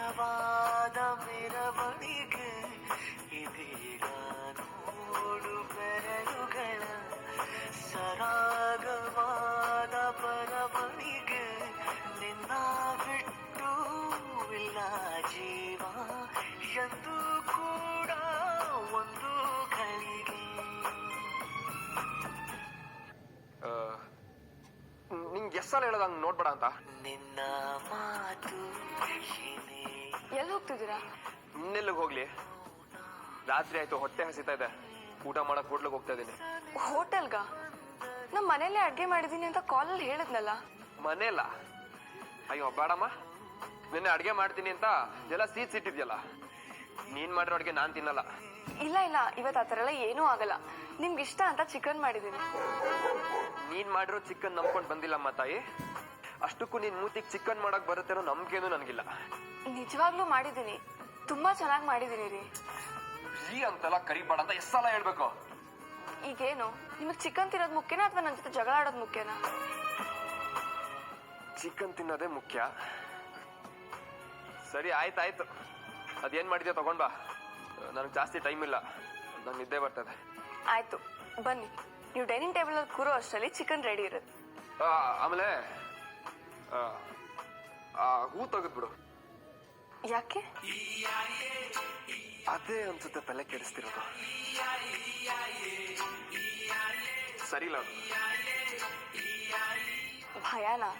ಮಧುರವಾದ ಮೆರವಣಿಗೆ ಇದೀಗ ನೋಡು ಬೆರಳುಗಳ ಸರಾಗವಾದ ಬರವಣಿಗೆ ನಿನ್ನ ಬಿಟ್ಟು ಇಲ್ಲ ಜೀವ ಎಂದು ಕೂಡ ಒಂದು ಗಳಿಗೆ. ನಿಂಗೆ ಎಷ್ಟಲ್ಲ ಹೇಳೋದು ಹಂಗೆ ನೋಡ್ಬೇಡ ಅಂತ. ನಿನ್ನ ಮಾತು ಎಲ್ಲಿ ಹೋಗ್ತಿದ್ದೀರಾ? ಇನ್ನೆಲ್ಲಿಗೆ ಹೋಗ್ಲಿ, ರಾತ್ರಿ ಆಯ್ತು, ಹೊಟ್ಟೆ ಹಸಿತಾ ಇದೆ, ಊಟ ಮಾಡಕ್ ಹೋಟ್ಲಿಗೆ ಹೋಗ್ತಾ ಇದೀನಿ. ಹೋಟೆಲ್ಗ? ನಮ್ ಮನೇಲೆ ಅಡ್ಗೆ ಮಾಡಿದೀನಿ ಅಂತ ಕಾಲಲ್ಲಿ ಹೇಳಿದ್ನಲ್ಲ. ಮನೆಯಲ್ಲ? ಅಯ್ಯೋ ಬೇಡಮ್ಮ, ನಿನ್ನೆ ಅಡ್ಗೆ ಮಾಡ್ತೀನಿ ಅಂತ ಎಲ್ಲ ಸಿಟ್ಟಿದ್ಯಲ್ಲ, ನೀನ್ ಮಾಡಿರೋ ಅಡ್ಗೆ ನಾನ್ ತಿನ್ನಲ್ಲ. ಇಲ್ಲ ಇಲ್ಲ, ಇವತ್ತು ಆ ಥರ ಎಲ್ಲ ಏನೂ ಆಗಲ್ಲ. ನಿಮ್ಗೆ ಇಷ್ಟ ಅಂತ ಚಿಕನ್ ಮಾಡಿದೀನಿ. ನೀನ್ ಮಾಡಿರೋ ಚಿಕನ್ ನಂಬ್ಕೊಂಡ್ ಬಂದಿಲ್ಲಮ್ಮ ತಾಯಿ. ಅಷ್ಟಕ್ಕೂ ನೀನ್ ಮೂತಿಗೆ ಚಿಕನ್ ಮಾಡಕ್ ಬರುತ್ತೆ ಅನ್ನೋ ನಂಬಿಕೆನೂ ನನಗಿಲ್ಲ. ನಿಜವಾಗ್ಲೂ ಮಾಡಿದೀನಿ, ತುಂಬಾ ಚೆನ್ನಾಗಿ ಮಾಡಿದೀನಿ ರೀ. ರೀ ಅಂತೆಲ್ಲ ಕರಿಬೇಡ ಅಂತ ಎಷ್ಟು ಸಲ ಹೇಳ್ಬೇಕು? ಈಗೇನು, ನಿಮಗ್ ಚಿಕನ್ ತಿನ್ನೋದು ಮುಖ್ಯನಾ ಅಥವಾ ನನ್ನ ಜೊತೆ ಜಗಳ ಆಡೋದು ಮುಖ್ಯನಾ? ಚಿಕನ್ ತಿನ್ನೋದೇ ಮುಖ್ಯ. ಸರಿ ಆಯ್ತಾಯ್ತು, ಅದೇನ್ ಮಾಡಿದ್ಯಾ ತಗೊಂಡ್ ಬಾ. ನನಗೆ ಜಾಸ್ತಿ ಟೈಮ್ ಇಲ್ಲ, ನಂಗೆ ನಿದ್ದೆ ಬರ್ತದೆ. ಆಯ್ತು ಬನ್ನಿ, ನೀವು ಡೈನಿಂಗ್ ಟೇಬಲ್ ಅಲ್ಲಿ ಕೂರೋ ಅಷ್ಟರಲ್ಲಿ ಚಿಕನ್ ರೆಡಿ ಇರುತ್ತೆ. ಆಮೇಲೆ ಹೂ ತೆಗೆದ್ಬಿಡು. ಯಾಕೆ? ಅದೇ ಅನ್ಸುತ್ತೆ ತಲೆ ಕೆಡಿಸ್ತಿರೋದು. ಸರಿಲ್ಲ ಅದು. ಭಯನಾ?